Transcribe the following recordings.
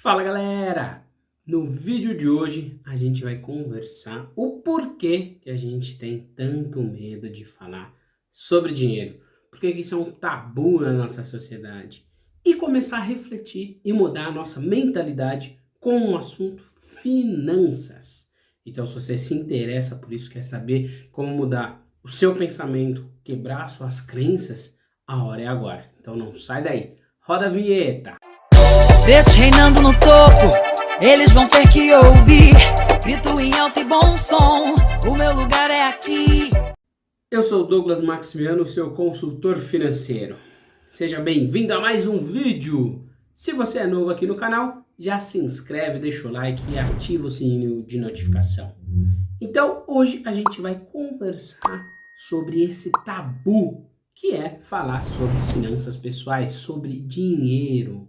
Fala galera! No vídeo de hoje a gente vai conversar o porquê que a gente tem tanto medo de falar sobre dinheiro, porque isso é um tabu na nossa sociedade e começar a refletir e mudar a nossa mentalidade com o assunto finanças. Então, se você se interessa por isso, quer saber como mudar o seu pensamento, quebrar suas crenças, a hora é agora. Então não sai daí, roda a vinheta! Pretos reinando no topo, eles vão ter que ouvir. Grito em alto e bom som, o meu lugar é aqui. Eu sou o Douglas Maximiano, seu consultor financeiro. Seja bem-vindo a mais um vídeo. Se você é novo aqui no canal, já se inscreve, deixa o like e ativa o sininho de notificação. Então, hoje a gente vai conversar sobre esse tabu que é falar sobre finanças pessoais, sobre dinheiro.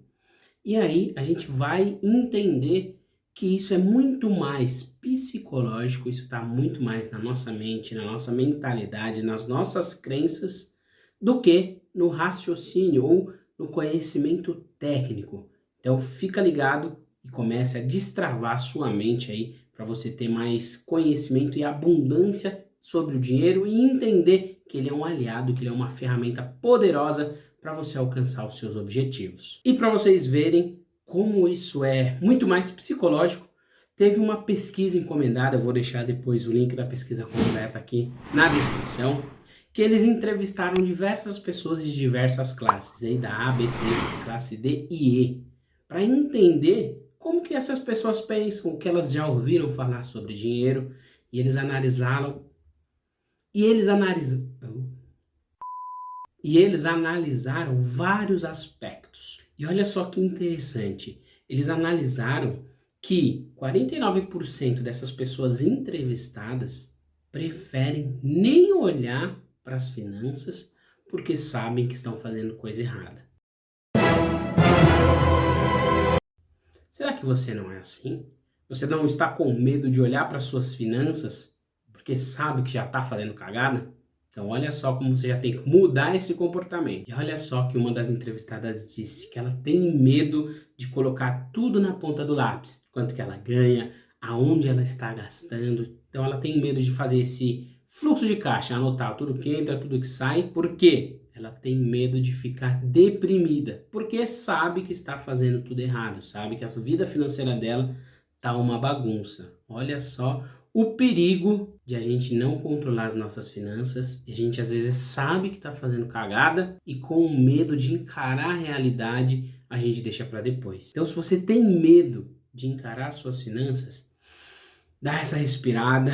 E aí a gente vai entender que isso é muito mais psicológico, isso está muito mais na nossa mente, na nossa mentalidade, nas nossas crenças, do que no raciocínio ou no conhecimento técnico. Então fica ligado e comece a destravar sua mente aí para você ter mais conhecimento e abundância sobre o dinheiro e entender que ele é um aliado, que ele é uma ferramenta poderosa para você alcançar os seus objetivos. E para vocês verem como isso é muito mais psicológico, teve uma pesquisa encomendada, eu vou deixar depois o link da pesquisa completa aqui na descrição, que eles entrevistaram diversas pessoas de diversas classes, aí da A, B, C, classe D e E, para entender como que essas pessoas pensam, o que elas já ouviram falar sobre dinheiro, e eles analisaram vários aspectos. E olha só que interessante, eles analisaram que 49% dessas pessoas entrevistadas preferem nem olhar para as finanças porque sabem que estão fazendo coisa errada. Será que você não é assim? Você não está com medo de olhar para suas finanças porque sabe que já está fazendo cagada? Então olha só como você já tem que mudar esse comportamento. E olha só que uma das entrevistadas disse que ela tem medo de colocar tudo na ponta do lápis. Quanto que ela ganha, aonde ela está gastando. Então ela tem medo de fazer esse fluxo de caixa, anotar tudo que entra, tudo que sai. Por quê? Ela tem medo de ficar deprimida, porque sabe que está fazendo tudo errado, sabe que a vida financeira dela tá uma bagunça. Olha só o perigo de a gente não controlar as nossas finanças, e a gente às vezes sabe que está fazendo cagada e com medo de encarar a realidade, a gente deixa para depois. Então, se você tem medo de encarar suas finanças, dá essa respirada,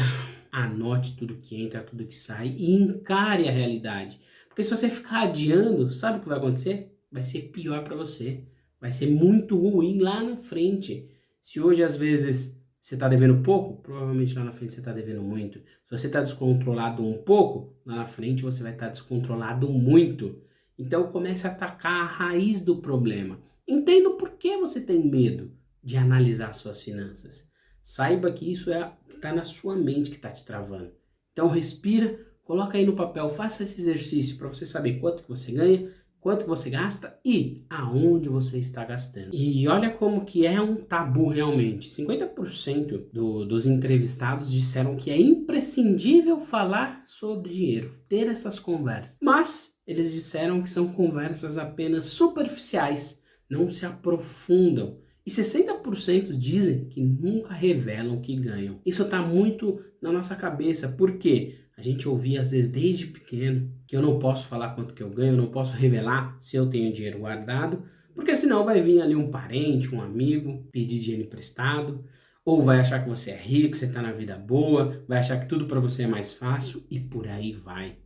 anote tudo que entra, tudo que sai e encare a realidade. Porque se você ficar adiando, sabe o que vai acontecer? Vai ser pior para você. Vai ser muito ruim lá na frente. Se hoje, às vezes, você está devendo pouco, provavelmente lá na frente você está devendo muito. Se você está descontrolado um pouco, lá na frente você vai estar descontrolado muito. Então comece a atacar a raiz do problema. Entenda o porquê você tem medo de analisar suas finanças. Saiba que isso está na sua mente que está te travando. Então respira, coloca aí no papel, faça esse exercício para você saber quanto que você ganha, quanto que você gasta e aonde você está gastando. E olha como que é um tabu realmente. 50% dos entrevistados disseram que é imprescindível falar sobre dinheiro, ter essas conversas. Mas eles disseram que são conversas apenas superficiais, não se aprofundam. E 60% dizem que nunca revelam o que ganham. Isso está muito na nossa cabeça, porque a gente ouvia às vezes desde pequeno que eu não posso falar quanto que eu ganho, eu não posso revelar se eu tenho dinheiro guardado, porque senão vai vir ali um parente, um amigo, pedir dinheiro emprestado, ou vai achar que você é rico, você está na vida boa, vai achar que tudo para você é mais fácil e por aí vai.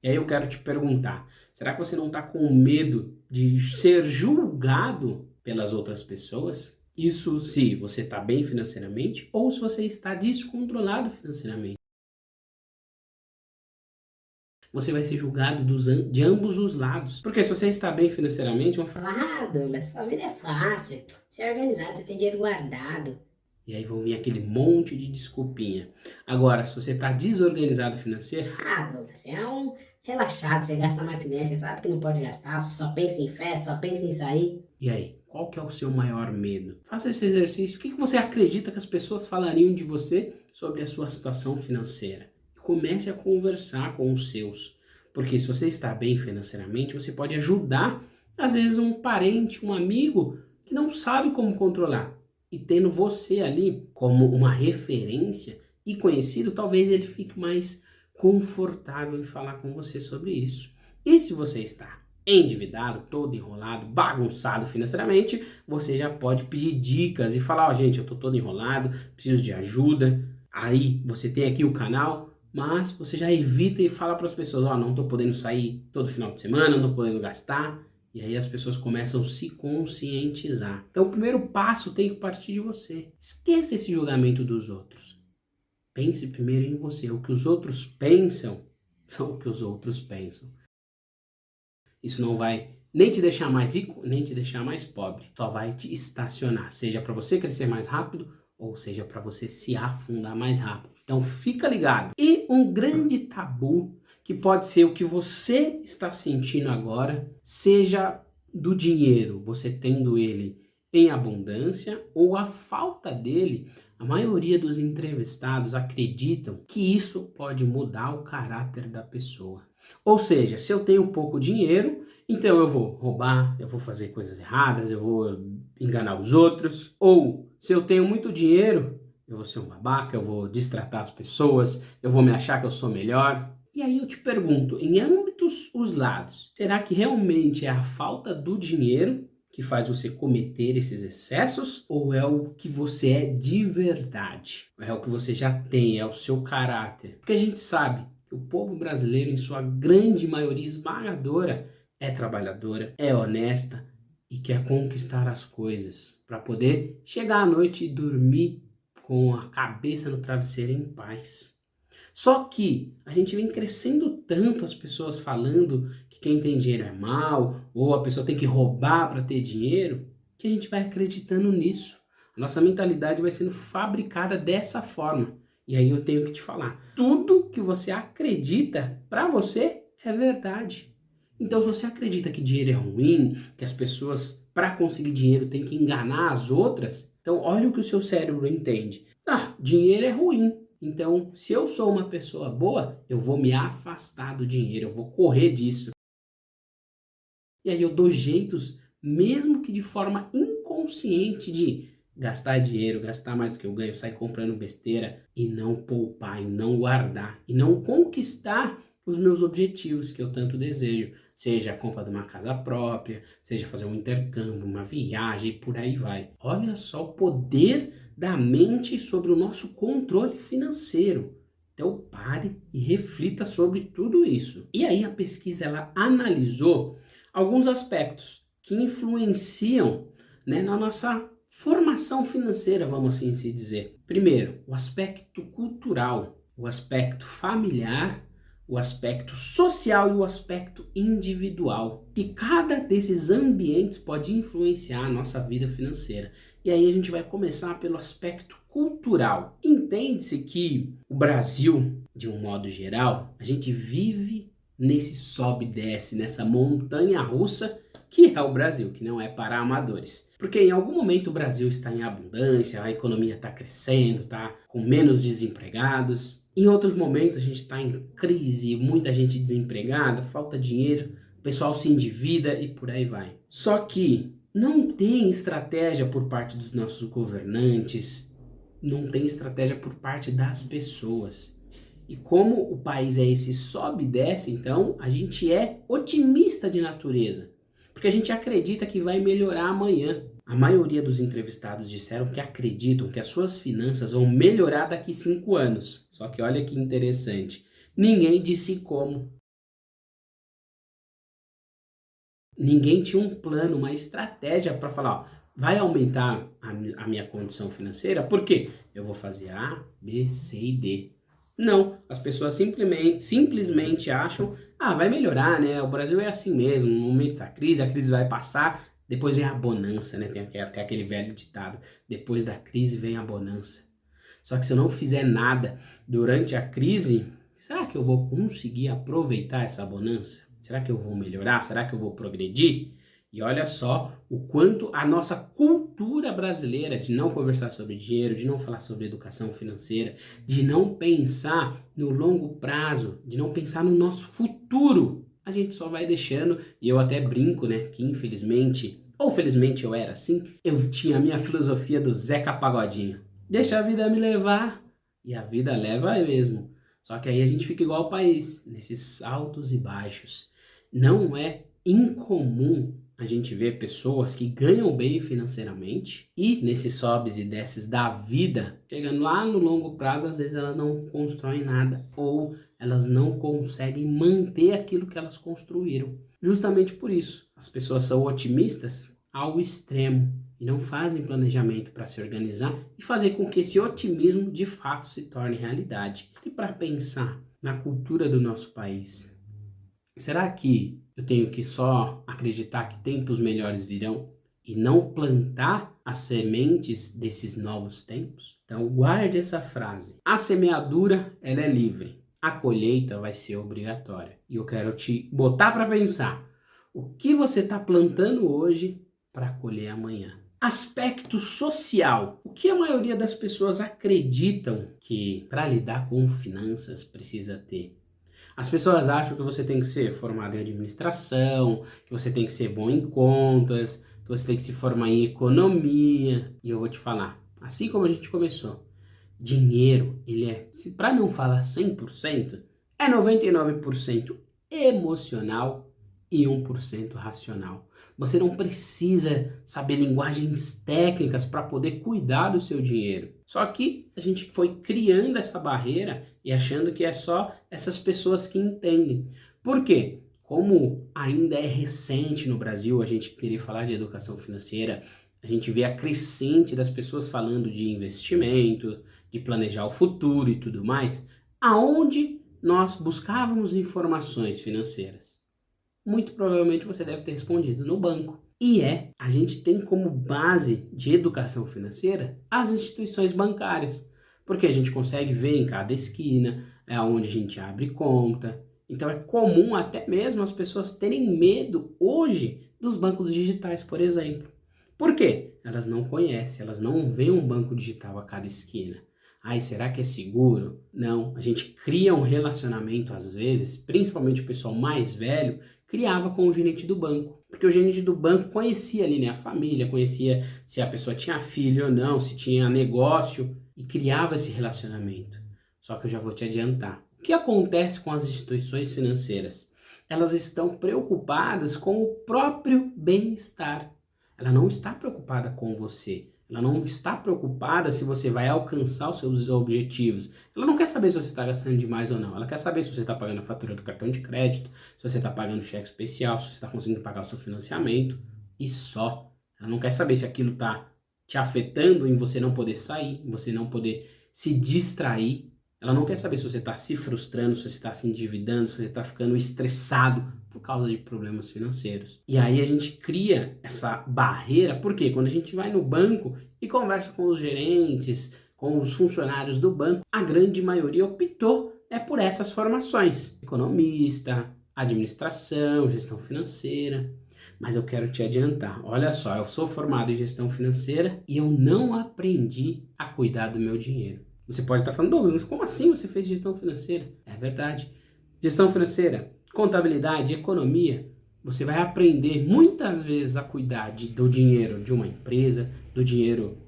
E aí eu quero te perguntar, será que você não está com medo de ser julgado pelas outras pessoas? Isso se você está bem financeiramente ou se você está descontrolado financeiramente. Você vai ser julgado de ambos os lados. Porque se você está bem financeiramente, vão falar, Douglas, sua vida é fácil, você é organizado, você tem dinheiro guardado. e aí vão vir aquele monte de desculpinha. Agora, se você está desorganizado financeiro, Douglas, você é um relaxado, você gasta mais que ganha, você sabe que não pode gastar, você só pensa em festa, só pensa em sair. e aí? Qual que é o seu maior medo? Faça esse exercício. O que você acredita que as pessoas falariam de você sobre a sua situação financeira? Comece a conversar com os seus. Porque se você está bem financeiramente, você pode ajudar, às vezes, um parente, um amigo que não sabe como controlar. E tendo você ali como uma referência e conhecido, talvez ele fique mais confortável em falar com você sobre isso. E se você está endividado, todo enrolado, bagunçado financeiramente, você já pode pedir dicas e falar, ó, gente, eu tô todo enrolado, preciso de ajuda. Aí você tem aqui o canal, mas você já evita e fala para as pessoas, ó, não tô podendo sair todo final de semana, não tô podendo gastar. E aí as pessoas começam a se conscientizar. Então o primeiro passo tem que partir de você. Esqueça esse julgamento dos outros. Pense primeiro em você. O que os outros pensam são o que os outros pensam. Isso não vai nem te deixar mais rico, nem te deixar mais pobre. Só vai te estacionar, seja para você crescer mais rápido, ou seja para você se afundar mais rápido. Então fica ligado. E um grande tabu, que pode ser o que você está sentindo agora, seja do dinheiro, você tendo ele em abundância ou a falta dele. A maioria dos entrevistados acreditam que isso pode mudar o caráter da pessoa. Ou seja, se eu tenho pouco dinheiro, então eu vou roubar, eu vou fazer coisas erradas, eu vou enganar os outros. Ou se eu tenho muito dinheiro, eu vou ser um babaca, eu vou destratar as pessoas, eu vou me achar que eu sou melhor. E aí eu te pergunto, em ambos os lados, será que realmente é a falta do dinheiro que faz você cometer esses excessos? Ou é o que você é de verdade? É o que você já tem, é o seu caráter? Porque a gente sabe que o povo brasileiro, em sua grande maioria esmagadora, é trabalhadora, é honesta e quer conquistar as coisas para poder chegar à noite e dormir com a cabeça no travesseiro em paz. Só que a gente vem crescendo tanto as pessoas falando que quem tem dinheiro é mal, ou a pessoa tem que roubar para ter dinheiro, que a gente vai acreditando nisso. A nossa mentalidade vai sendo fabricada dessa forma. E aí eu tenho que te falar, tudo que você acredita para você é verdade. Então se você acredita que dinheiro é ruim, que as pessoas para conseguir dinheiro têm que enganar as outras, então olha o que o seu cérebro entende. Ah, dinheiro é ruim. Então, se eu sou uma pessoa boa, eu vou me afastar do dinheiro, eu vou correr disso. E aí eu dou jeitos, mesmo que de forma inconsciente, de gastar dinheiro, gastar mais do que eu ganho, sair comprando besteira e não poupar, e não guardar, e não conquistar os meus objetivos que eu tanto desejo. Seja a compra de uma casa própria, seja fazer um intercâmbio, uma viagem, e por aí vai. Olha só o poder da mente sobre o nosso controle financeiro. Então pare e reflita sobre tudo isso. E aí a pesquisa ela analisou alguns aspectos que influenciam, né, na nossa formação financeira, vamos assim se dizer. Primeiro, o aspecto cultural, o aspecto familiar, o aspecto social e o aspecto individual. E cada desses ambientes pode influenciar a nossa vida financeira. E aí a gente vai começar pelo aspecto cultural. Entende-se que o Brasil, de um modo geral, a gente vive nesse sobe e desce, nessa montanha russa que é o Brasil, que não é para amadores. Porque em algum momento o Brasil está em abundância, a economia está crescendo, está com menos desempregados. Em outros momentos a gente está em crise, muita gente desempregada, falta dinheiro, o pessoal se endivida e por aí vai. Só que não tem estratégia por parte dos nossos governantes, não tem estratégia por parte das pessoas. E como o país é esse sobe e desce, então a gente é otimista de natureza. Porque a gente acredita que vai melhorar amanhã. A maioria dos entrevistados disseram que acreditam que as suas finanças vão melhorar daqui 5 anos. Só que olha que interessante, ninguém disse como. Ninguém tinha um plano, uma estratégia para falar, ó, vai aumentar a minha condição financeira, por quê? Eu vou fazer A, B, C e D. Não, as pessoas simplesmente acham, vai melhorar, né? O Brasil é assim mesmo, no momento da crise, a crise vai passar, depois vem a bonança, né? Tem aquele velho ditado, depois da crise vem a bonança. Só que se eu não fizer nada durante a crise, será que eu vou conseguir aproveitar essa bonança? Será que eu vou melhorar? Será que eu vou progredir? E olha só o quanto a nossa cultura brasileira de não conversar sobre dinheiro, de não falar sobre educação financeira, de não pensar no longo prazo, de não pensar no nosso futuro, a gente só vai deixando, e eu até brinco, né, que infelizmente, ou felizmente eu era assim, eu tinha a minha filosofia do Zeca Pagodinho. Deixa a vida me levar, e a vida leva mesmo. Só que aí a gente fica igual ao país, nesses altos e baixos. Não é incomum a gente ver pessoas que ganham bem financeiramente e nesses sobes e desces da vida, chegando lá no longo prazo, às vezes elas não constroem nada ou elas não conseguem manter aquilo que elas construíram. Justamente por isso, as pessoas são otimistas ao extremo e não fazem planejamento para se organizar e fazer com que esse otimismo de fato se torne realidade. E para pensar na cultura do nosso país, será que eu tenho que só acreditar que tempos melhores virão e não plantar as sementes desses novos tempos? Então guarde essa frase. A semeadura, ela é livre. A colheita vai ser obrigatória. E eu quero te botar para pensar. O que você está plantando hoje para colher amanhã? Aspecto social. O que a maioria das pessoas acreditam que para lidar com finanças precisa ter? As pessoas acham que você tem que ser formado em administração, que você tem que ser bom em contas, que você tem que se formar em economia. E eu vou te falar, assim como a gente começou, dinheiro, ele é, para não falar 100%, é 99% emocional e 1% racional. Você não precisa saber linguagens técnicas para poder cuidar do seu dinheiro. Só que a gente foi criando essa barreira e achando que é só essas pessoas que entendem. Por quê? Como ainda é recente no Brasil a gente querer falar de educação financeira, a gente vê a crescente das pessoas falando de investimento, de planejar o futuro e tudo mais, aonde nós buscávamos informações financeiras? Muito provavelmente você deve ter respondido no banco. E a gente tem como base de educação financeira as instituições bancárias, porque a gente consegue ver em cada esquina, é onde a gente abre conta. Então é comum até mesmo as pessoas terem medo hoje dos bancos digitais, por exemplo. Por quê? Elas não conhecem, elas não veem um banco digital a cada esquina. Ai, será que é seguro? Não, a gente cria um relacionamento às vezes, principalmente o pessoal mais velho, criava com o gerente do banco. Porque o gerente do banco conhecia ali, né, a família, conhecia se a pessoa tinha filho ou não, se tinha negócio, e criava esse relacionamento. Só que eu já vou te adiantar. O que acontece com as instituições financeiras? Elas estão preocupadas com o próprio bem-estar. Ela não está preocupada com você. Ela não está preocupada se você vai alcançar os seus objetivos. Ela não quer saber se você está gastando demais ou não. Ela quer saber se você está pagando a fatura do cartão de crédito, se você está pagando cheque especial, se você está conseguindo pagar o seu financiamento. E só. Ela não quer saber se aquilo está te afetando em você não poder sair, em você não poder se distrair. Ela não quer saber se você está se frustrando, se você está se endividando, se você está ficando estressado por causa de problemas financeiros. E aí a gente cria essa barreira, porque quando a gente vai no banco e conversa com os gerentes, com os funcionários do banco, a grande maioria optou por essas formações. Economista, administração, gestão financeira. Mas eu quero te adiantar, olha só, eu sou formado em gestão financeira e eu não aprendi a cuidar do meu dinheiro. Você pode estar falando, Douglas, mas como assim você fez gestão financeira? É verdade. Gestão financeira, contabilidade, economia, você vai aprender muitas vezes a cuidar do dinheiro de uma empresa, do dinheiro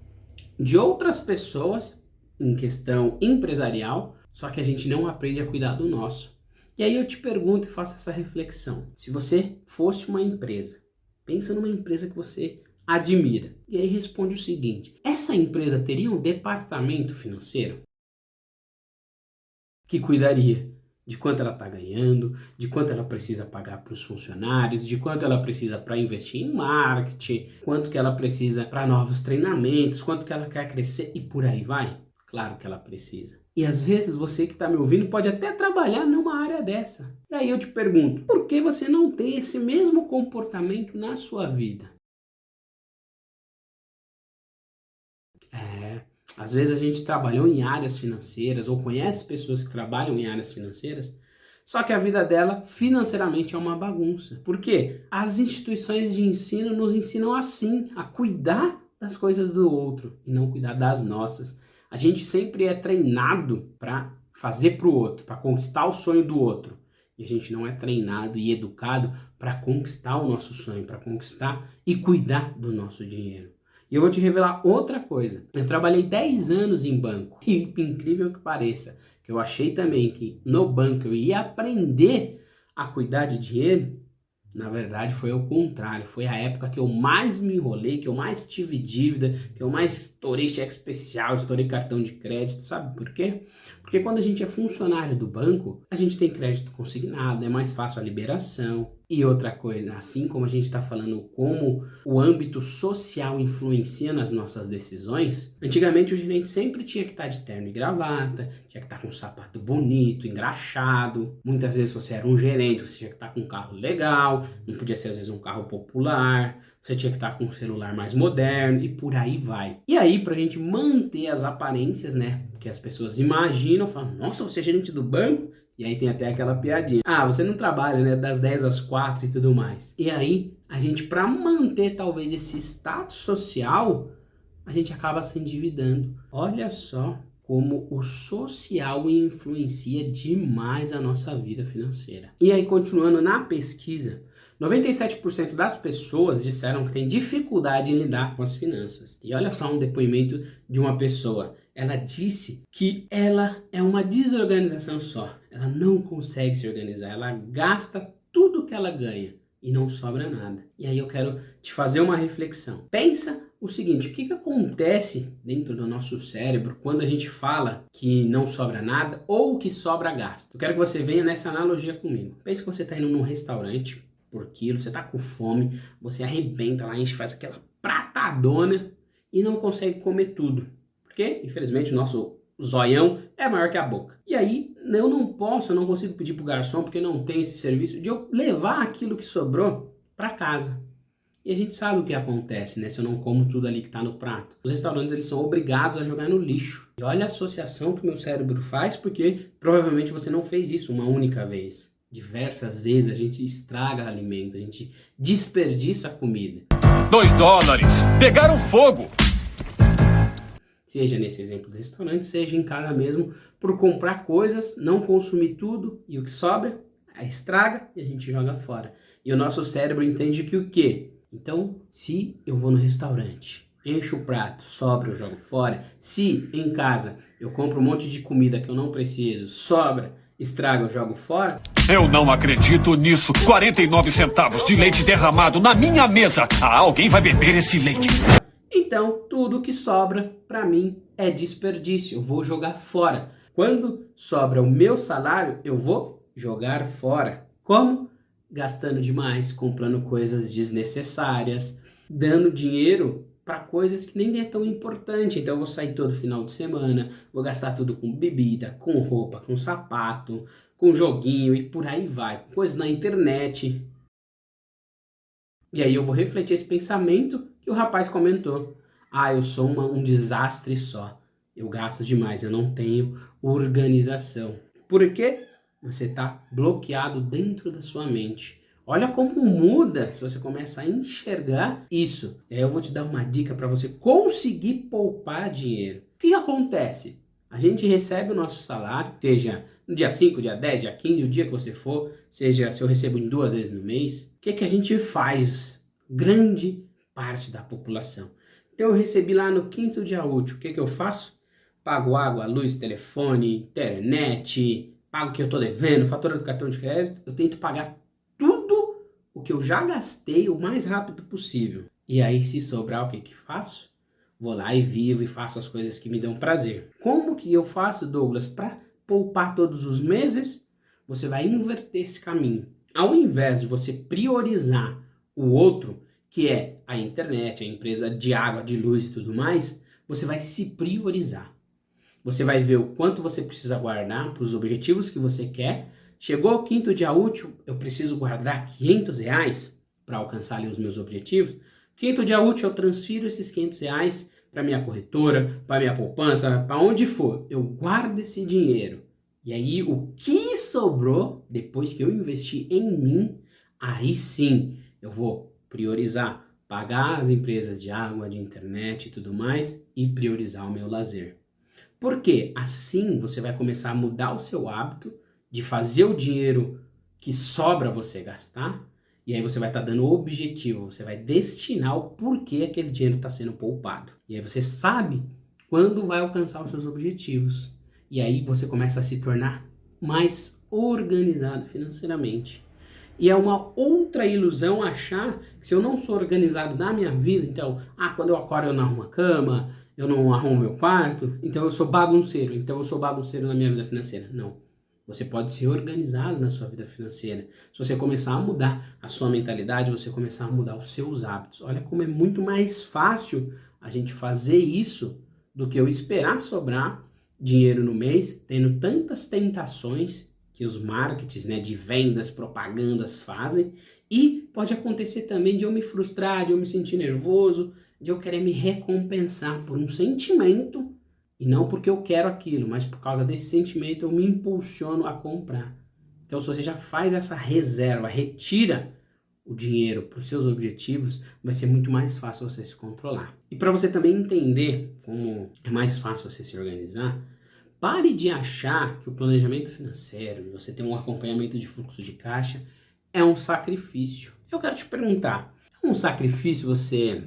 de outras pessoas em questão empresarial, só que a gente não aprende a cuidar do nosso. E aí eu te pergunto e faço essa reflexão. Se você fosse uma empresa, pensa numa empresa que você admira. E aí responde o seguinte: essa empresa teria um departamento financeiro que cuidaria de quanto ela está ganhando, de quanto ela precisa pagar para os funcionários, de quanto ela precisa para investir em marketing, quanto que ela precisa para novos treinamentos, quanto que ela quer crescer e por aí vai? Claro que ela precisa. E às vezes você que está me ouvindo pode até trabalhar numa área dessa. E aí eu te pergunto, por que você não tem esse mesmo comportamento na sua vida? Às vezes a gente trabalhou em áreas financeiras ou conhece pessoas que trabalham em áreas financeiras, Só que a vida dela financeiramente é uma bagunça. Por quê? As instituições de ensino nos ensinam assim, a cuidar das coisas do outro e não cuidar das nossas. A gente sempre é treinado para fazer para o outro, para conquistar o sonho do outro. E a gente não é treinado e educado para conquistar o nosso sonho, para conquistar e cuidar do nosso dinheiro. E eu vou te revelar outra coisa. Eu trabalhei 10 anos em banco. E por incrível que pareça, que eu achei também que no banco eu ia aprender a cuidar de dinheiro, na verdade foi o contrário. Foi a época que eu mais me enrolei, que eu mais tive dívida, que eu mais estourei cheque especial, estourei cartão de crédito. Sabe por quê? Porque quando a gente é funcionário do banco, a gente tem crédito consignado, é mais fácil a liberação. E outra coisa, assim como a gente está falando como o âmbito social influencia nas nossas decisões, antigamente o gerente sempre tinha que estar de terno e gravata, tinha que estar com um sapato bonito, engraxado. Muitas vezes você era um gerente, você tinha que estar com um carro legal, não podia ser às vezes um carro popular, você tinha que estar com um celular mais moderno e por aí vai. E aí, pra gente manter as aparências, né, que as pessoas imaginam, falam, nossa, você é gerente do banco? E aí tem até aquela piadinha. Ah, você não trabalha, né, das 10 às 4 e tudo mais. E aí, a gente, para manter talvez esse status social, a gente acaba se endividando. Olha só como o social influencia demais a nossa vida financeira. E aí, continuando na pesquisa, 97% das pessoas disseram que tem dificuldade em lidar com as finanças. E olha só um depoimento de uma pessoa. Ela disse que ela é uma desorganização só. Ela não consegue se organizar. Ela gasta tudo que ela ganha e não sobra nada. E aí eu quero te fazer uma reflexão. Pensa o seguinte, o que acontece dentro do nosso cérebro quando a gente fala que não sobra nada ou que sobra gasto? Eu quero que você venha nessa analogia comigo. Pensa que você está indo num restaurante por quilo, você tá com fome, você arrebenta lá, enche, faz aquela pratadona e não consegue comer tudo. Porque, infelizmente, o nosso zoião é maior que a boca. E aí, eu não consigo pedir pro garçom, porque não tem esse serviço, de eu levar aquilo que sobrou para casa. E a gente sabe o que acontece, né? Se eu não como tudo ali que tá no prato. Os restaurantes, eles são obrigados a jogar no lixo. E olha a associação que o meu cérebro faz, porque provavelmente você não fez isso uma única vez. Diversas vezes a gente estraga alimento, a gente desperdiça comida. $2, pegaram fogo! Seja nesse exemplo do restaurante, seja em casa mesmo, por comprar coisas, não consumir tudo e o que sobra, estraga e a gente joga fora. E o nosso cérebro entende que o quê? Então, se eu vou no restaurante, encho o prato, sobra, eu jogo fora. Se em casa eu compro um monte de comida que eu não preciso, sobra, estraga, eu jogo fora. Eu não acredito nisso. 49 centavos de leite derramado na minha mesa. Ah, alguém vai beber esse leite. Então, tudo que sobra, para mim, é desperdício. Eu vou jogar fora. Quando sobra o meu salário, eu vou jogar fora. Como? Gastando demais, comprando coisas desnecessárias, dando dinheiro para coisas que nem é tão importante. Então eu vou sair todo final de semana, vou gastar tudo com bebida, com roupa, com sapato, com joguinho e por aí vai. Coisas na internet. E aí eu vou refletir esse pensamento que o rapaz comentou. Ah, eu sou um desastre só. Eu gasto demais, eu não tenho organização. Por quê? Você está bloqueado dentro da sua mente. Olha como muda se você começa a enxergar isso. Eu vou te dar uma dica para você conseguir poupar dinheiro. O que acontece? A gente recebe o nosso salário, seja no dia 5, dia 10, dia 15, o dia que você for, seja se eu recebo em 2 vezes no mês. O que a gente faz? Grande parte da população. Então eu recebi lá no 5º dia útil. O que eu faço? Pago água, luz, telefone, internet, pago o que eu estou devendo, fatura do cartão de crédito. Eu tento pagar tudo o que eu já gastei o mais rápido possível. E aí, se sobrar, o que faço? Vou lá e vivo e faço as coisas que me dão prazer. Como que eu faço, Douglas, para poupar todos os meses? Você vai inverter esse caminho. Ao invés de você priorizar o outro, que é a internet, a empresa de água, de luz e tudo mais, você vai se priorizar. Você vai ver o quanto você precisa guardar para os objetivos que você quer. Chegou ao 5º dia útil, eu preciso guardar R$500 para alcançar ali os meus objetivos. 5º dia útil, eu transfiro esses R$500 para minha corretora, para minha poupança, para onde for. Eu guardo esse dinheiro. E aí, o que sobrou, depois que eu investi em mim, aí sim eu vou priorizar pagar as empresas de água, de internet e tudo mais e priorizar o meu lazer. Porque assim você vai começar a mudar o seu hábito de fazer o dinheiro que sobra você gastar, e aí você vai estar dando objetivo, você vai destinar o porquê aquele dinheiro está sendo poupado. E aí você sabe quando vai alcançar os seus objetivos. E aí você começa a se tornar mais organizado financeiramente. E é uma outra ilusão achar que se eu não sou organizado na minha vida, então, quando eu acordo eu não arrumo a cama, eu não arrumo meu quarto, então eu sou bagunceiro, na minha vida financeira. Não. Você pode ser organizado na sua vida financeira. Se você começar a mudar a sua mentalidade, você começar a mudar os seus hábitos. Olha como é muito mais fácil a gente fazer isso do que eu esperar sobrar dinheiro no mês, tendo tantas tentações que os marketings, né, de vendas, propagandas fazem. E pode acontecer também de eu me frustrar, de eu me sentir nervoso, de eu querer me recompensar por um sentimento, e não porque eu quero aquilo, mas por causa desse sentimento eu me impulsiono a comprar. Então se você já faz essa reserva, retira o dinheiro para os seus objetivos, vai ser muito mais fácil você se controlar. E para você também entender como é mais fácil você se organizar, pare de achar que o planejamento financeiro, você ter um acompanhamento de fluxo de caixa, é um sacrifício. Eu quero te perguntar, é um sacrifício você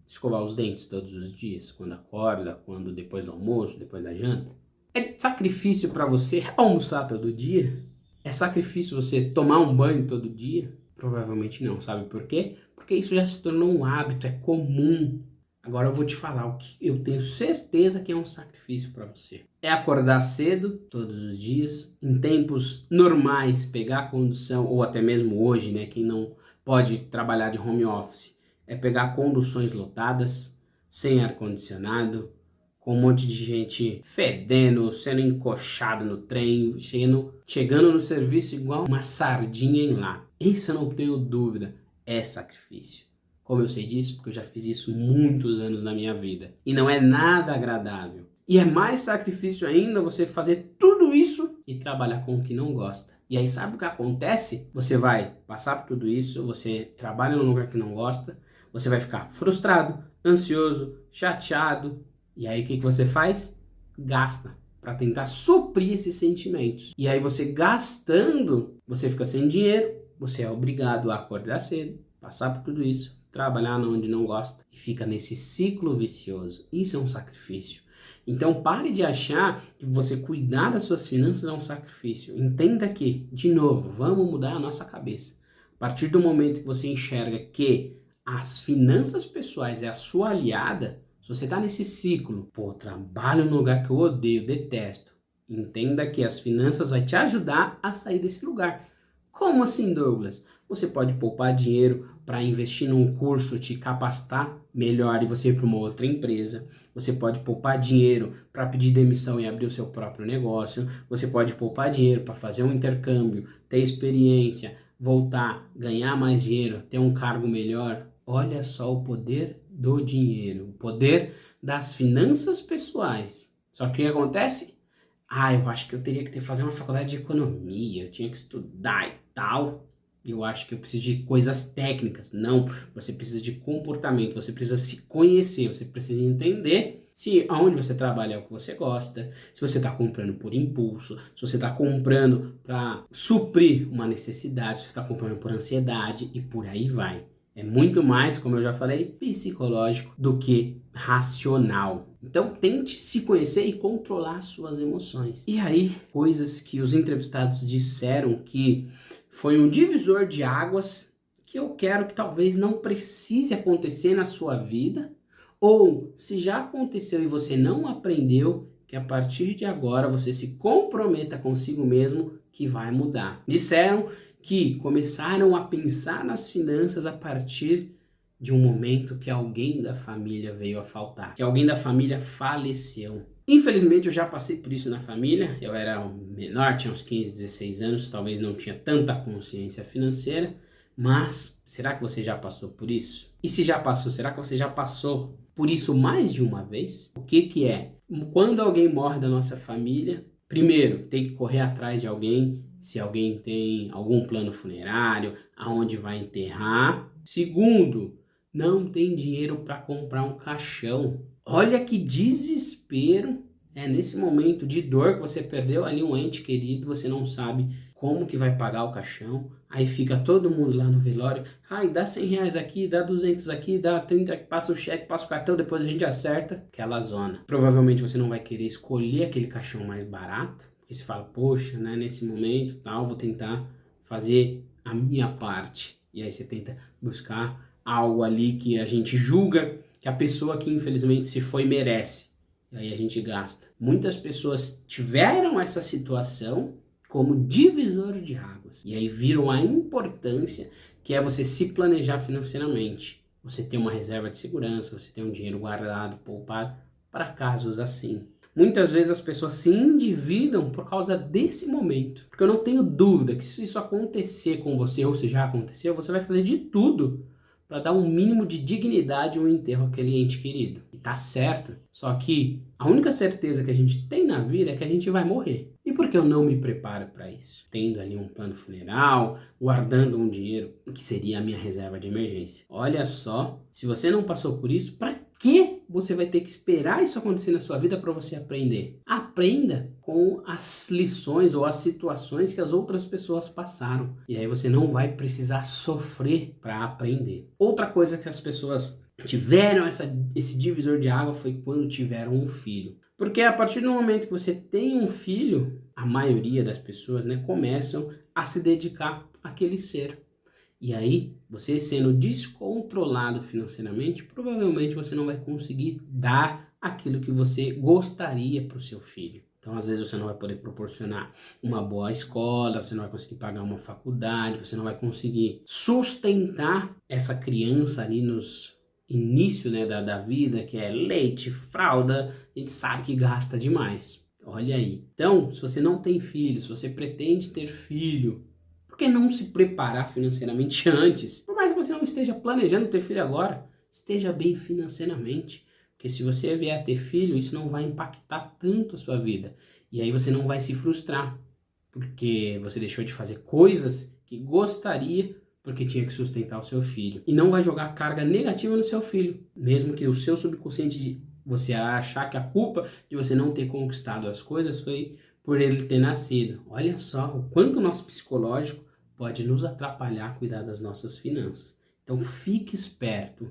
escovar os dentes todos os dias, quando acorda, quando depois do almoço, depois da janta? É sacrifício para você almoçar todo dia? É sacrifício você tomar um banho todo dia? Provavelmente não, sabe por quê? Porque isso já se tornou um hábito, é comum. Agora eu vou te falar o que eu tenho certeza que é um sacrifício para você. É acordar cedo, todos os dias, em tempos normais, pegar a condução, ou até mesmo hoje, né, quem não pode trabalhar de home office, é pegar conduções lotadas, sem ar-condicionado, com um monte de gente fedendo, sendo encoxado no trem, chegando no serviço igual uma sardinha em lata. Isso eu não tenho dúvida, é sacrifício. Como eu sei disso? Porque eu já fiz isso muitos anos na minha vida. E não é nada agradável. E é mais sacrifício ainda você fazer tudo isso e trabalhar com o que não gosta. E aí sabe o que acontece? Você vai passar por tudo isso, você trabalha num lugar que não gosta, você vai ficar frustrado, ansioso, chateado. E aí o que você faz? Gasta para tentar suprir esses sentimentos. E aí você gastando, você fica sem dinheiro, você é obrigado a acordar cedo, passar por tudo isso, trabalhar onde não gosta e fica nesse ciclo vicioso. Isso é um sacrifício. Então pare de achar que você cuidar das suas finanças é um sacrifício. Entenda que, de novo, vamos mudar a nossa cabeça. A partir do momento que você enxerga que as finanças pessoais é a sua aliada, se você está nesse ciclo, trabalho num lugar que eu odeio, detesto, entenda que as finanças vai te ajudar a sair desse lugar. Como assim, Douglas? Você pode poupar dinheiro para investir num curso, te capacitar melhor e você ir para uma outra empresa. Você pode poupar dinheiro para pedir demissão e abrir o seu próprio negócio. Você pode poupar dinheiro para fazer um intercâmbio, ter experiência, voltar, ganhar mais dinheiro, ter um cargo melhor. Olha só o poder do dinheiro, o poder das finanças pessoais. Só que o que acontece? Eu acho que eu teria que fazer uma faculdade de economia, eu tinha que estudar e tal. Eu acho que eu preciso de coisas técnicas. Não, você precisa de comportamento, você precisa se conhecer, você precisa entender se aonde você trabalha é o que você gosta, se você está comprando por impulso, se você está comprando para suprir uma necessidade, se você está comprando por ansiedade e por aí vai. É muito mais, como eu já falei, psicológico do que racional. Então tente se conhecer e controlar suas emoções. E aí, coisas que os entrevistados disseram que foi um divisor de águas que eu quero que talvez não precise acontecer na sua vida, ou se já aconteceu e você não aprendeu, que a partir de agora você se comprometa consigo mesmo que vai mudar. Disseram que começaram a pensar nas finanças a partir de um momento que alguém da família veio a faltar, que alguém da família faleceu. Infelizmente eu já passei por isso na família, eu era menor, tinha uns 15, 16 anos, talvez não tinha tanta consciência financeira, mas será que você já passou por isso? E se já passou, será que você já passou por isso mais de uma vez? O que é? Quando alguém morre da nossa família, primeiro tem que correr atrás de alguém se alguém tem algum plano funerário, aonde vai enterrar. Segundo, não tem dinheiro para comprar um caixão. Olha que desespero nesse momento de dor que você perdeu ali um ente querido, você não sabe como que vai pagar o caixão. Aí fica todo mundo lá no velório, ai, dá 100 reais aqui, dá 200 aqui, dá 30, passa o cheque, passa o cartão, depois a gente acerta. Aquela zona. Provavelmente você não vai querer escolher aquele caixão mais barato, porque você fala, poxa, né, nesse momento tal, vou tentar fazer a minha parte. E aí você tenta buscar algo ali que a gente julga que a pessoa que infelizmente se foi merece. E aí a gente gasta. Muitas pessoas tiveram essa situação como divisor de águas. E aí viram a importância que é você se planejar financeiramente. Você ter uma reserva de segurança, você ter um dinheiro guardado, poupado, para casos assim. Muitas vezes as pessoas se endividam por causa desse momento. Porque eu não tenho dúvida que se isso acontecer com você, ou se já aconteceu, você vai fazer de tudo para dar um mínimo de dignidade ao enterro àquele ente querido. E tá certo. Só que a única certeza que a gente tem na vida é que a gente vai morrer. E por que eu não me preparo para isso? Tendo ali um plano funeral, guardando um dinheiro, que seria a minha reserva de emergência. Olha só, se você não passou por isso, para que você vai ter que esperar isso acontecer na sua vida para você aprender? Aprenda com as lições ou as situações que as outras pessoas passaram. E aí você não vai precisar sofrer para aprender. Outra coisa que as pessoas tiveram esse divisor de água foi quando tiveram um filho. Porque a partir do momento que você tem um filho, a maioria das pessoas, né, começam a se dedicar àquele ser. E aí, você sendo descontrolado financeiramente, provavelmente você não vai conseguir dar aquilo que você gostaria para o seu filho. Então, às vezes, você não vai poder proporcionar uma boa escola, você não vai conseguir pagar uma faculdade, você não vai conseguir sustentar essa criança ali nos início, né, da vida, que é leite, fralda, a gente sabe que gasta demais. Olha aí. Então, se você não tem filho, se você pretende ter filho, por que não se preparar financeiramente antes? Por mais que você não esteja planejando ter filho agora, esteja bem financeiramente. Porque se você vier a ter filho, isso não vai impactar tanto a sua vida. E aí você não vai se frustrar, porque você deixou de fazer coisas que gostaria porque tinha que sustentar o seu filho. E não vai jogar carga negativa no seu filho, mesmo que o seu subconsciente, você achar que a culpa de você não ter conquistado as coisas foi por ele ter nascido. Olha só o quanto o nosso psicológico pode nos atrapalhar a cuidar das nossas finanças. Então fique esperto,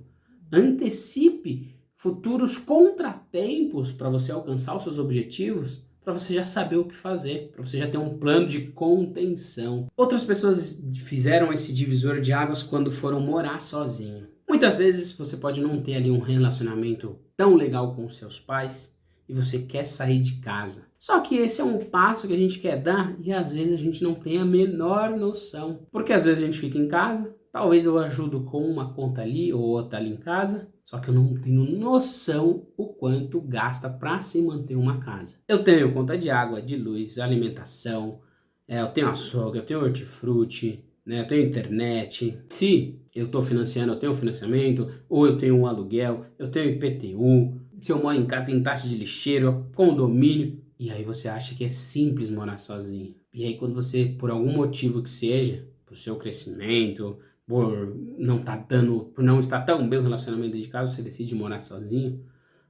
antecipe futuros contratempos para você alcançar os seus objetivos, para você já saber o que fazer, para você já ter um plano de contenção. Outras pessoas fizeram esse divisor de águas quando foram morar sozinho. Muitas vezes você pode não ter ali um relacionamento tão legal com os seus pais e você quer sair de casa. Só que esse é um passo que a gente quer dar e às vezes a gente não tem a menor noção. Porque às vezes a gente fica em casa, talvez eu ajudo com uma conta ali ou outra ali em casa, só que eu não tenho noção o quanto gasta para se manter uma casa. Eu tenho conta de água, de luz, alimentação, eu tenho açougue, eu tenho hortifruti, né, eu tenho internet. Se eu estou financiando, eu tenho financiamento, ou eu tenho um aluguel, eu tenho IPTU, se eu moro em casa tem taxa de lixeiro, condomínio. E aí você acha que é simples morar sozinho. E aí quando você, por algum motivo que seja, pro seu crescimento, por não estar tão bem o relacionamento dentro de casa, você decide morar sozinho,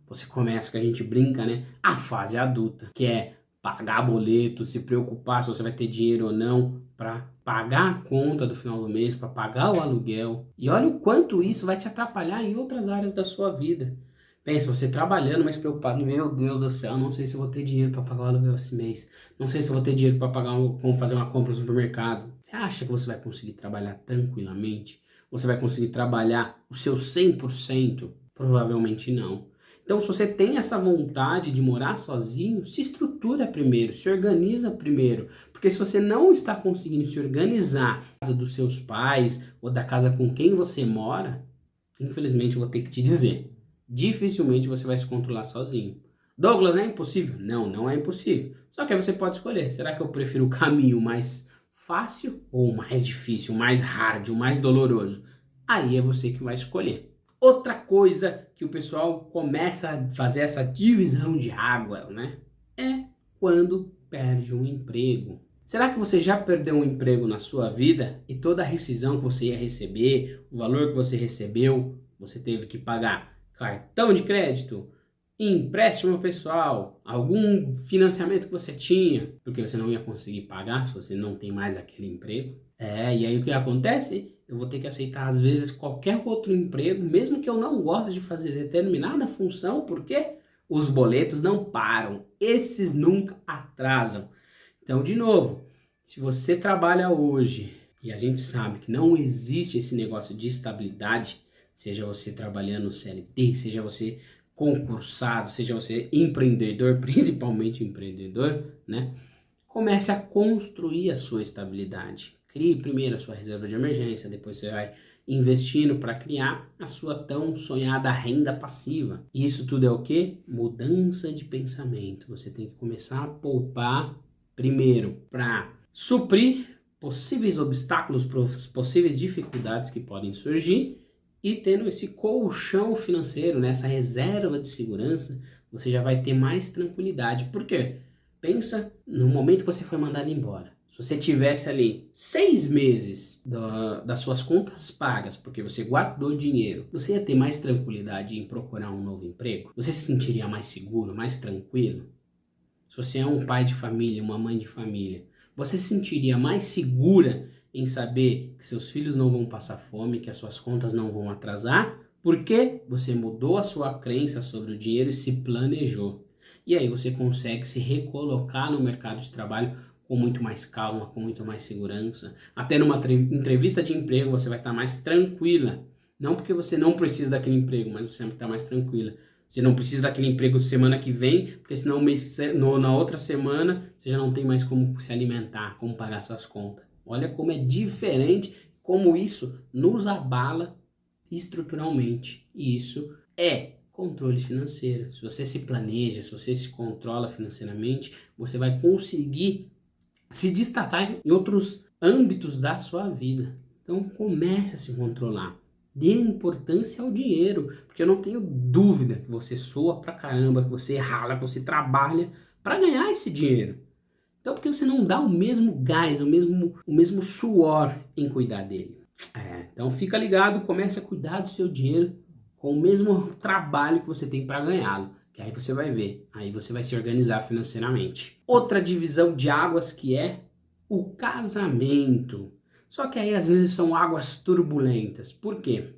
você começa, que a gente brinca, né? A fase adulta, que é pagar boleto, se preocupar se você vai ter dinheiro ou não para pagar a conta do final do mês, para pagar o aluguel. E olha o quanto isso vai te atrapalhar em outras áreas da sua vida. Pensa, você trabalhando, mas preocupado, meu Deus do céu, não sei se eu vou ter dinheiro para pagar o aluguel esse mês, não sei se eu vou ter dinheiro para pagar como fazer uma compra no supermercado. Você acha que você vai conseguir trabalhar tranquilamente? Você vai conseguir trabalhar o seu 100%? Provavelmente não. Então, se você tem essa vontade de morar sozinho, se estrutura primeiro, se organiza primeiro. Porque se você não está conseguindo se organizar na casa dos seus pais ou da casa com quem você mora, infelizmente eu vou ter que te dizer, dificilmente você vai se controlar sozinho. Douglas, é impossível? Não, não é impossível. Só que aí você pode escolher. Será que eu prefiro o caminho mais fácil ou mais difícil, mais hard, o mais doloroso? Aí é você que vai escolher. Outra coisa que o pessoal começa a fazer essa divisão de água, né? É quando perde um emprego. Será que você já perdeu um emprego na sua vida e toda a rescisão que você ia receber, o valor que você recebeu, você teve que pagar cartão de crédito, empréstimo pessoal, algum financiamento que você tinha, porque você não ia conseguir pagar se você não tem mais aquele emprego? E aí o que acontece? Eu vou ter que aceitar às vezes qualquer outro emprego, mesmo que eu não goste de fazer determinada função, porque os boletos não param, esses nunca atrasam. Então, de novo, se você trabalha hoje e a gente sabe que não existe esse negócio de estabilidade, seja você trabalhando no CLT, seja você concursado, seja você empreendedor, principalmente empreendedor, né? Comece a construir a sua estabilidade. Crie primeiro a sua reserva de emergência, depois você vai investindo para criar a sua tão sonhada renda passiva. E isso tudo é o quê? Mudança de pensamento. Você tem que começar a poupar primeiro para suprir possíveis obstáculos, possíveis dificuldades que podem surgir, e tendo esse colchão financeiro, né, essa reserva de segurança, você já vai ter mais tranquilidade. Por quê? Pensa no momento que você foi mandado embora. Se você tivesse ali 6 meses das suas contas pagas, porque você guardou dinheiro, você ia ter mais tranquilidade em procurar um novo emprego? Você se sentiria mais seguro, mais tranquilo? Se você é um pai de família, uma mãe de família, você se sentiria mais segura em saber que seus filhos não vão passar fome, que as suas contas não vão atrasar, porque você mudou a sua crença sobre o dinheiro e se planejou. E aí você consegue se recolocar no mercado de trabalho com muito mais calma, com muito mais segurança. Até numa entrevista de emprego você vai estar mais tranquila. Não porque você não precisa daquele emprego, mas você vai estar mais tranquila. Você não precisa daquele emprego semana que vem, porque senão na outra semana você já não tem mais como se alimentar, como pagar suas contas. Olha como é diferente, como isso nos abala estruturalmente. E isso é controle financeiro. Se você se planeja, se você se controla financeiramente, você vai conseguir se destacar em outros âmbitos da sua vida. Então comece a se controlar. Dê importância ao dinheiro, porque eu não tenho dúvida que você soa pra caramba, que você rala, que você trabalha para ganhar esse dinheiro. Então por que você não dá o mesmo gás, o mesmo suor em cuidar dele? Então fica ligado, comece a cuidar do seu dinheiro com o mesmo trabalho que você tem para ganhá-lo. Que aí você vai ver, aí você vai se organizar financeiramente. Outra divisão de águas que é o casamento. Só que aí às vezes são águas turbulentas. Por quê?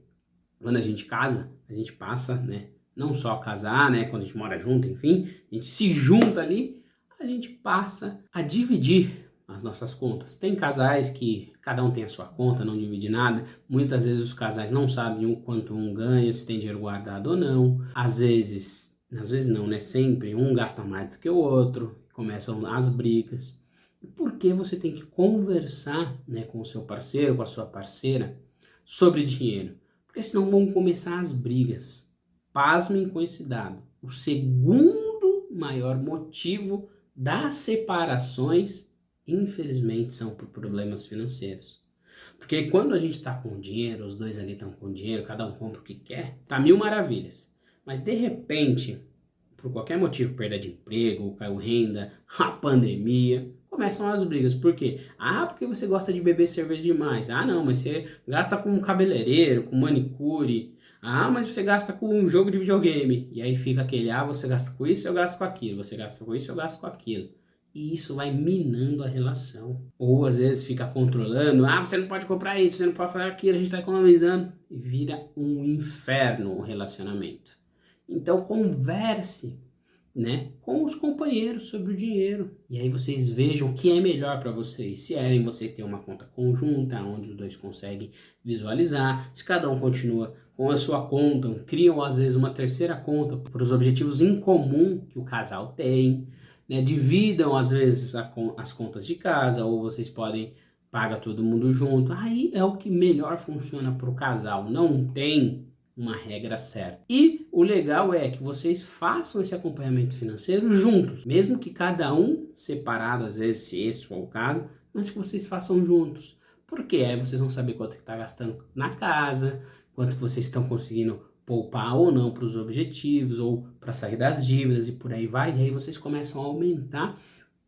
Quando a gente casa, a gente passa, né? Não só a casar, né? Quando a gente mora junto, enfim, a gente se junta ali, a gente passa a dividir as nossas contas. Tem casais que cada um tem a sua conta, não divide nada. Muitas vezes os casais não sabem o quanto um ganha, se tem dinheiro guardado ou não. Às vezes não, né? Sempre um gasta mais do que o outro, começam as brigas. Por que você tem que conversar, né, com o seu parceiro, com a sua parceira, sobre dinheiro? Porque senão vão começar as brigas. Pasmem com esse dado. O segundo maior motivo das separações, infelizmente, são por problemas financeiros. Porque quando a gente está com dinheiro, os dois ali estão com dinheiro, cada um compra o que quer, tá mil maravilhas. Mas de repente, por qualquer motivo, perda de emprego, caiu renda, a pandemia, começam as brigas. Por quê? Porque você gosta de beber cerveja demais. Não, mas você gasta com um cabeleireiro, com manicure. Mas você gasta com um jogo de videogame. E aí fica aquele, você gasta com isso, eu gasto com aquilo. Você gasta com isso, eu gasto com aquilo. E isso vai minando a relação. Ou às vezes fica controlando. Você não pode comprar isso, você não pode fazer aquilo, a gente está economizando. E vira um inferno o relacionamento. Então converse, né, com os companheiros sobre o dinheiro. E aí vocês vejam o que é melhor para vocês. Se vocês têm uma conta conjunta, onde os dois conseguem visualizar. Se cada um continua com a sua conta, criam às vezes uma terceira conta para os objetivos em comum que o casal tem. Né? Dividam às vezes as contas de casa, ou vocês podem pagar todo mundo junto. Aí é o que melhor funciona para o casal. Não tem uma regra certa. E o legal é que vocês façam esse acompanhamento financeiro juntos, mesmo que cada um separado, às vezes, se esse for o caso, mas que vocês façam juntos. Porque aí vocês vão saber quanto que está gastando na casa, quanto que vocês estão conseguindo poupar ou não para os objetivos, ou para sair das dívidas e por aí vai. E aí vocês começam a aumentar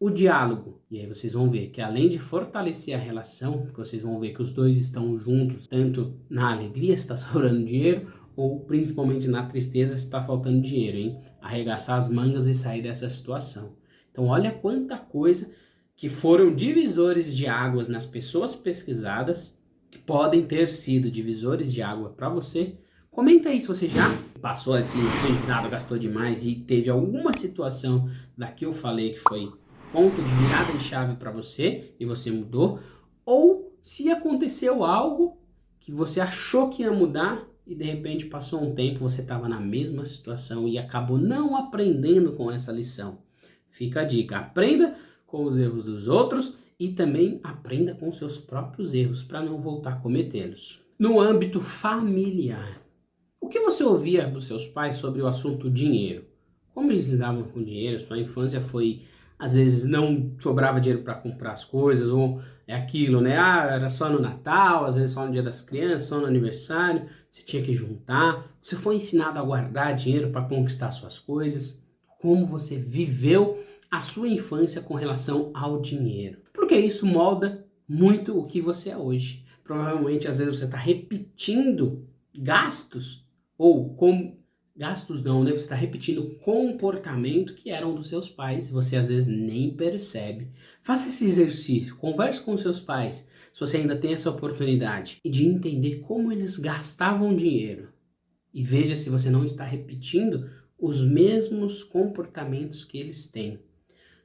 o diálogo. E aí vocês vão ver que além de fortalecer a relação, vocês vão ver que os dois estão juntos, tanto na alegria se está sobrando dinheiro, ou principalmente na tristeza se está faltando dinheiro, hein? Arregaçar as mangas e sair dessa situação. Então olha quanta coisa que foram divisores de águas nas pessoas pesquisadas, que podem ter sido divisores de água para você. Comenta aí se você já passou assim, foi endividado, gastou demais e teve alguma situação da que eu falei que foi ponto de virada de chave para você e você mudou, ou se aconteceu algo que você achou que ia mudar e de repente passou um tempo, você estava na mesma situação e acabou não aprendendo com essa lição. Fica a dica, aprenda com os erros dos outros e também aprenda com seus próprios erros para não voltar a cometê-los. No âmbito familiar, o que você ouvia dos seus pais sobre o assunto dinheiro? Como eles lidavam com dinheiro? Sua infância foi, às vezes, não sobrava dinheiro para comprar as coisas, ou é aquilo, né? Ah, era só no Natal, às vezes só no Dia das Crianças, só no aniversário, você tinha que juntar. Você foi ensinado a guardar dinheiro para conquistar suas coisas? Como você viveu a sua infância com relação ao dinheiro? Porque isso molda muito o que você é hoje. Provavelmente, às vezes, você está repetindo gastos, ou gastos não, né? Você está repetindo comportamento que eram dos seus pais e você às vezes nem percebe. Faça esse exercício, converse com seus pais, se você ainda tem essa oportunidade, e de entender como eles gastavam dinheiro. E veja se você não está repetindo os mesmos comportamentos que eles têm.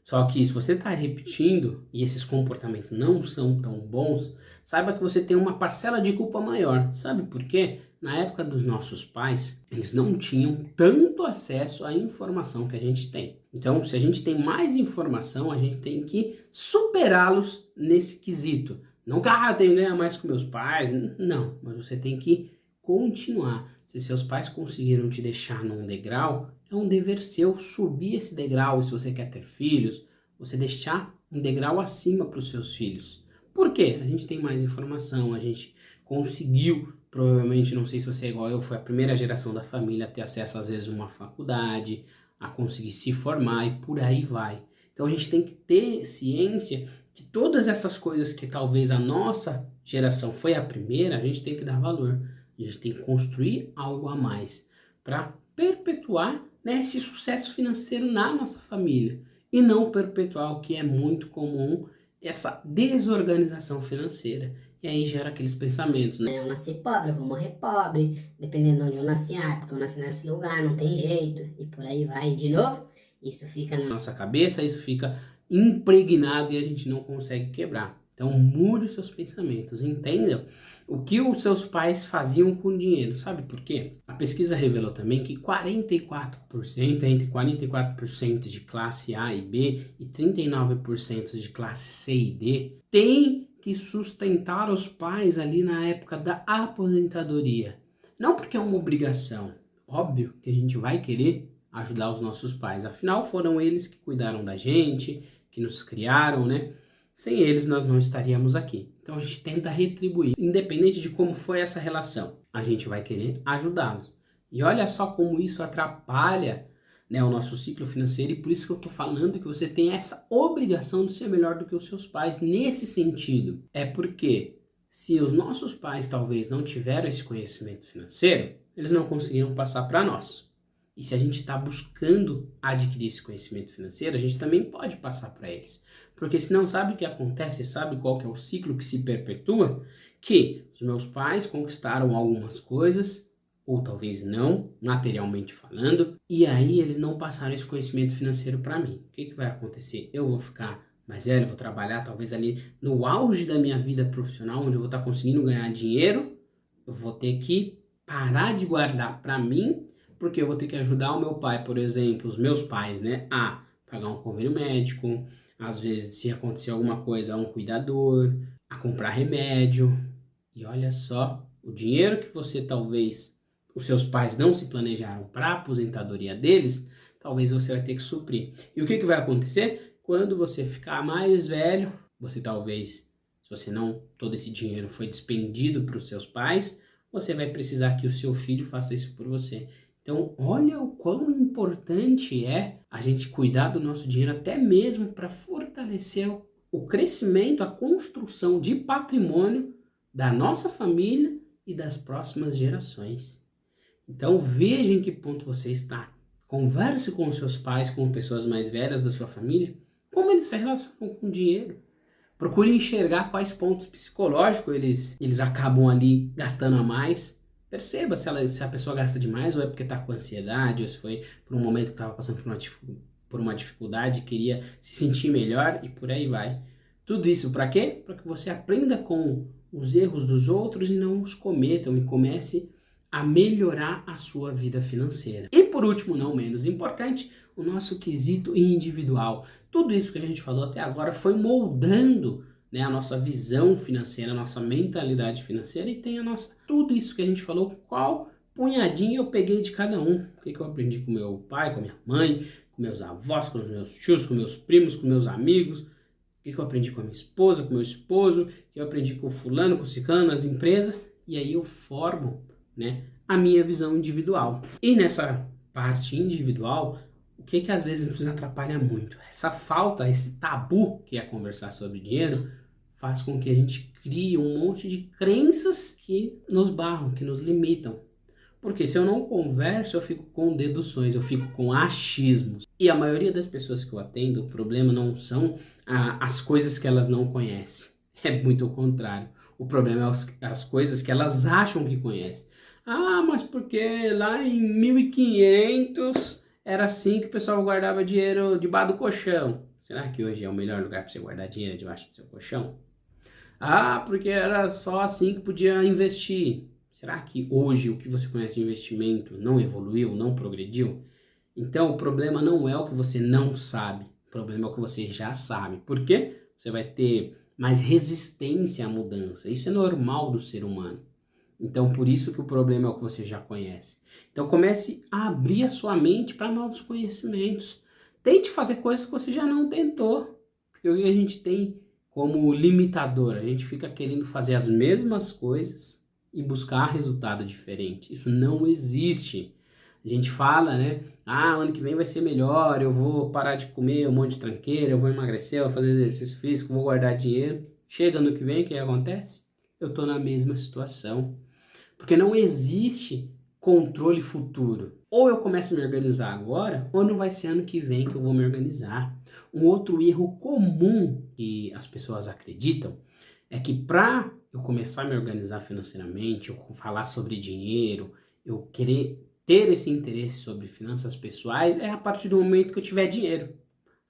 Só que se você está repetindo e esses comportamentos não são tão bons, saiba que você tem uma parcela de culpa maior. Sabe por quê? Na época dos nossos pais, eles não tinham tanto acesso à informação que a gente tem. Então, se a gente tem mais informação, a gente tem que superá-los nesse quesito. Não que eu tenho que ganhar mais com meus pais, não. Mas você tem que continuar. Se seus pais conseguiram te deixar num degrau, é um dever seu subir esse degrau. E se você quer ter filhos, você deixar um degrau acima para os seus filhos. Por quê? A gente tem mais informação, a gente conseguiu, provavelmente, não sei se você é igual eu, foi a primeira geração da família a ter acesso às vezes a uma faculdade, a conseguir se formar e por aí vai. Então a gente tem que ter ciência que todas essas coisas que talvez a nossa geração foi a primeira, a gente tem que dar valor. A gente tem que construir algo a mais para perpetuar, né, esse sucesso financeiro na nossa família e não perpetuar o que é muito comum, essa desorganização financeira. E aí gera aqueles pensamentos, né? Eu nasci pobre, eu vou morrer pobre, dependendo de onde eu nasci, porque eu nasci nesse lugar, não tem jeito, e por aí vai. E de novo, isso fica na nossa cabeça, isso fica impregnado e a gente não consegue quebrar. Então mude os seus pensamentos, entenda o que os seus pais faziam com o dinheiro. Sabe por quê? A pesquisa revelou também que 44%, entre 44% de classe A e B e 39% de classe C e D, tem que sustentar os pais ali na época da aposentadoria. Não porque é uma obrigação. Óbvio que a gente vai querer ajudar os nossos pais. Afinal, foram eles que cuidaram da gente, que nos criaram, né? Sem eles, nós não estaríamos aqui. Então, a gente tenta retribuir. Independente de como foi essa relação, a gente vai querer ajudá-los. E olha só como isso atrapalha, né, o nosso ciclo financeiro. E por isso que eu estou falando que você tem essa obrigação de ser melhor do que os seus pais nesse sentido. É porque se os nossos pais talvez não tiveram esse conhecimento financeiro, eles não conseguiram passar para nós. E se a gente está buscando adquirir esse conhecimento financeiro, a gente também pode passar para eles. Porque senão sabe o que acontece, sabe qual que é o ciclo que se perpetua? Que os meus pais conquistaram algumas coisas, ou talvez não, materialmente falando, e aí eles não passaram esse conhecimento financeiro para mim. O que vai acontecer? Eu vou ficar mais velho, vou trabalhar talvez ali no auge da minha vida profissional, onde eu vou estar conseguindo ganhar dinheiro, eu vou ter que parar de guardar para mim, porque eu vou ter que ajudar o meu pai, por exemplo, os meus pais, né, a pagar um convênio médico, às vezes, se acontecer alguma coisa, a um cuidador, a comprar remédio. E olha só, o dinheiro que você talvez, os seus pais não se planejaram para a aposentadoria deles, talvez você vai ter que suprir. E o que vai acontecer? Quando você ficar mais velho, você talvez, se você não, todo esse dinheiro foi despendido para os seus pais, você vai precisar que o seu filho faça isso por você. Então, olha o quão importante é a gente cuidar do nosso dinheiro, até mesmo para fortalecer fortalecer o crescimento, a construção de patrimônio da nossa família e das próximas gerações. Então veja em que ponto você está. Converse com seus pais, com pessoas mais velhas da sua família, como eles se relacionam com o dinheiro. Procure enxergar quais pontos psicológicos eles acabam ali gastando a mais. Perceba se a pessoa gasta demais, ou é porque está com ansiedade, ou se foi por um momento que estava passando por uma dificuldade, queria se sentir melhor e por aí vai. Tudo isso para quê? Para que você aprenda com os erros dos outros e não os cometam e comece a melhorar a sua vida financeira. E por último, não menos importante, o nosso quesito individual. Tudo isso que a gente falou até agora foi moldando, né, a nossa visão financeira, a nossa mentalidade financeira, e tem tudo isso que a gente falou, qual punhadinho eu peguei de cada um. O que eu aprendi com meu pai, com minha mãe, com meus avós, com meus tios, com meus primos, com meus amigos. O que eu aprendi com a minha esposa, com meu esposo, o que eu aprendi com o fulano, com o ciclano, nas empresas, e aí eu formo, né, a minha visão individual. E nessa parte individual, o que às vezes nos atrapalha muito? Essa falta, esse tabu que é conversar sobre dinheiro, faz com que a gente crie um monte de crenças que nos barram, que nos limitam. Porque se eu não converso, eu fico com deduções, eu fico com achismos. E a maioria das pessoas que eu atendo, o problema não são as coisas que elas não conhecem. É muito o contrário. O problema é as coisas que elas acham que conhecem. Ah, mas porque lá em 1500 era assim que o pessoal guardava dinheiro debaixo do colchão. Será que hoje é o melhor lugar para você guardar dinheiro debaixo do seu colchão? Ah, porque era só assim que podia investir. Será que hoje o que você conhece de investimento não evoluiu, não progrediu? Então o problema não é o que você não sabe, o problema é o que você já sabe. Por quê? Você vai ter mais resistência à mudança. Isso é normal do ser humano. Então por isso que o problema é o que você já conhece. Então comece a abrir a sua mente para novos conhecimentos. Tente fazer coisas que você já não tentou. Porque o que a gente tem como limitador? A gente fica querendo fazer as mesmas coisas e buscar resultado diferente. Isso não existe. A gente fala, né? Ah, ano que vem vai ser melhor, eu vou parar de comer um monte de tranqueira, eu vou emagrecer, eu vou fazer exercício físico, vou guardar dinheiro. Chega ano que vem, o que acontece? Eu tô na mesma situação. Porque não existe controle futuro. Ou eu começo a me organizar agora, ou não vai ser ano que vem que eu vou me organizar. Um outro erro comum que as pessoas acreditam é que para eu começar a me organizar financeiramente, eu falar sobre dinheiro, eu querer ter esse interesse sobre finanças pessoais, é a partir do momento que eu tiver dinheiro.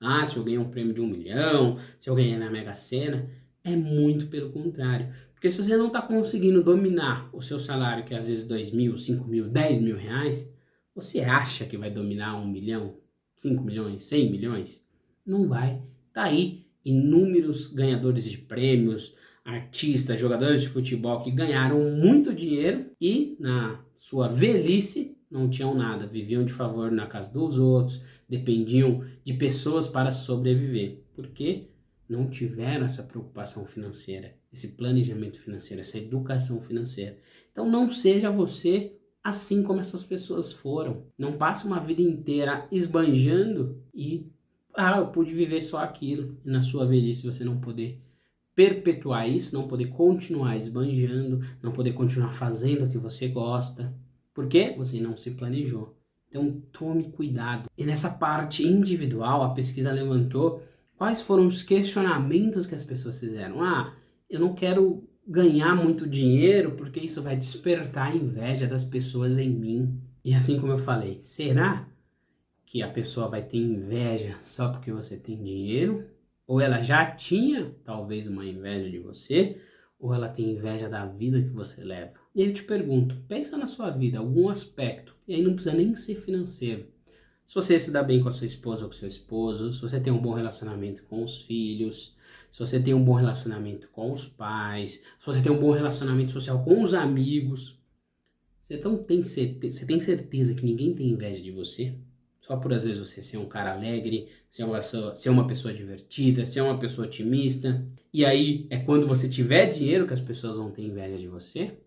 Ah, se eu ganhar um prêmio de 1 milhão, se eu ganhar na Mega Sena, é muito pelo contrário. Porque se você não está conseguindo dominar o seu salário, que é às vezes 2 mil, 5 mil, 10 mil reais, você acha que vai dominar 1 milhão, 5 milhões, 100 milhões? Não vai. Tá aí inúmeros ganhadores de prêmios, artistas, jogadores de futebol que ganharam muito dinheiro e na sua velhice não tinham nada, viviam de favor na casa dos outros, dependiam de pessoas para sobreviver. Por quê? Não tiveram essa preocupação financeira, esse planejamento financeiro, essa educação financeira. Então não seja você assim como essas pessoas foram. Não passe uma vida inteira esbanjando e eu pude viver só aquilo. E na sua velhice você não poder perpetuar isso, não poder continuar esbanjando, não poder continuar fazendo o que você gosta. Por quê? Você não se planejou. Então tome cuidado. E nessa parte individual, a pesquisa levantou quais foram os questionamentos que as pessoas fizeram. Eu não quero ganhar muito dinheiro porque isso vai despertar a inveja das pessoas em mim. E assim como eu falei, será que a pessoa vai ter inveja só porque você tem dinheiro? Ou ela já tinha talvez uma inveja de você, ou ela tem inveja da vida que você leva? E aí eu te pergunto, pensa na sua vida, algum aspecto, e aí não precisa nem ser financeiro. Se você se dá bem com a sua esposa ou com o seu esposo, se você tem um bom relacionamento com os filhos, se você tem um bom relacionamento com os pais, se você tem um bom relacionamento social com os amigos, você tem certeza que ninguém tem inveja de você? Só por às vezes você ser um cara alegre, ser uma pessoa divertida, ser uma pessoa otimista. E aí é quando você tiver dinheiro que as pessoas vão ter inveja de você?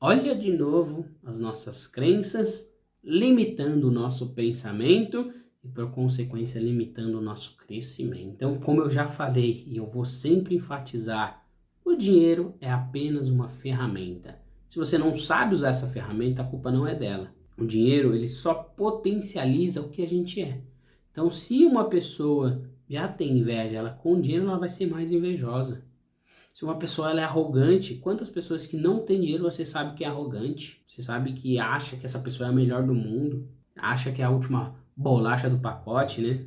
Olha de novo as nossas crenças limitando o nosso pensamento e por consequência limitando o nosso crescimento. Então, como eu já falei e eu vou sempre enfatizar, o dinheiro é apenas uma ferramenta. Se você não sabe usar essa ferramenta, a culpa não é dela. O dinheiro, ele só potencializa o que a gente é. Então, se uma pessoa já tem inveja, ela com dinheiro, ela vai ser mais invejosa. Se uma pessoa ela é arrogante, quantas pessoas que não têm dinheiro você sabe que é arrogante? Você sabe que acha que essa pessoa é a melhor do mundo, acha que é a última bolacha do pacote, né?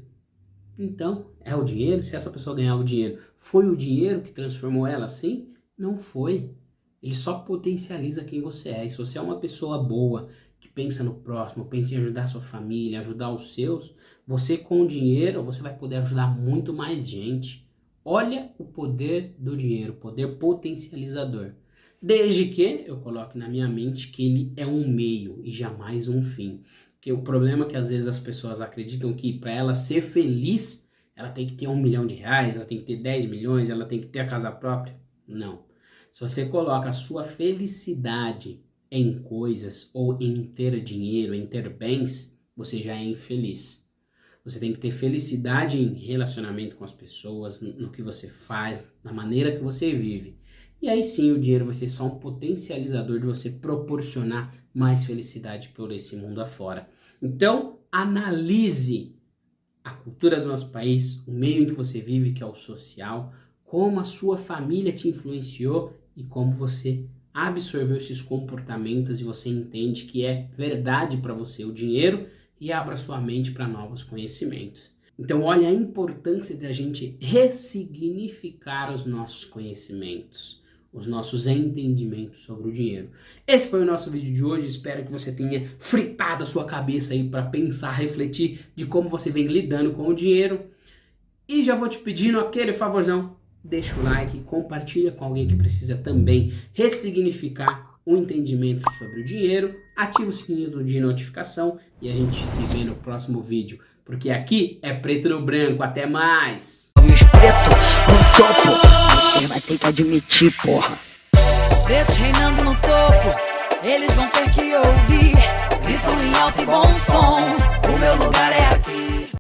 Então, é o dinheiro? Se essa pessoa ganhar o dinheiro, foi o dinheiro que transformou ela assim? Não foi. Ele só potencializa quem você é. E se você é uma pessoa boa, que pensa no próximo, pensa em ajudar a sua família, ajudar os seus, você com o dinheiro, você vai poder ajudar muito mais gente. Olha o poder do dinheiro, o poder potencializador. Desde que eu coloque na minha mente que ele é um meio e jamais um fim. Porque o problema é que às vezes as pessoas acreditam que para ela ser feliz, ela tem que ter R$1 milhão, ela tem que ter 10 milhões, ela tem que ter a casa própria. Não. Se você coloca a sua felicidade em coisas ou em ter dinheiro, em ter bens, você já é infeliz. Você tem que ter felicidade em relacionamento com as pessoas, no que você faz, na maneira que você vive. E aí sim o dinheiro vai ser só um potencializador de você proporcionar mais felicidade por esse mundo afora. Então, analise a cultura do nosso país, o meio em que você vive, que é o social, como a sua família te influenciou e como você absorveu esses comportamentos e você entende que é verdade para você o dinheiro e abra sua mente para novos conhecimentos. Então, olha a importância da gente ressignificar os nossos conhecimentos, os nossos entendimentos sobre o dinheiro. Esse foi o nosso vídeo de hoje. Espero que você tenha fritado a sua cabeça aí para pensar, refletir de como você vem lidando com o dinheiro. E já vou te pedindo aquele favorzão. Deixa o like, compartilha com alguém que precisa também ressignificar o entendimento sobre o dinheiro, ativa o sininho de notificação e a gente se vê no próximo vídeo, porque aqui é preto no branco. Até mais! Os pretos no topo, você vai ter que admitir, porra. Pretos reinando no topo, eles vão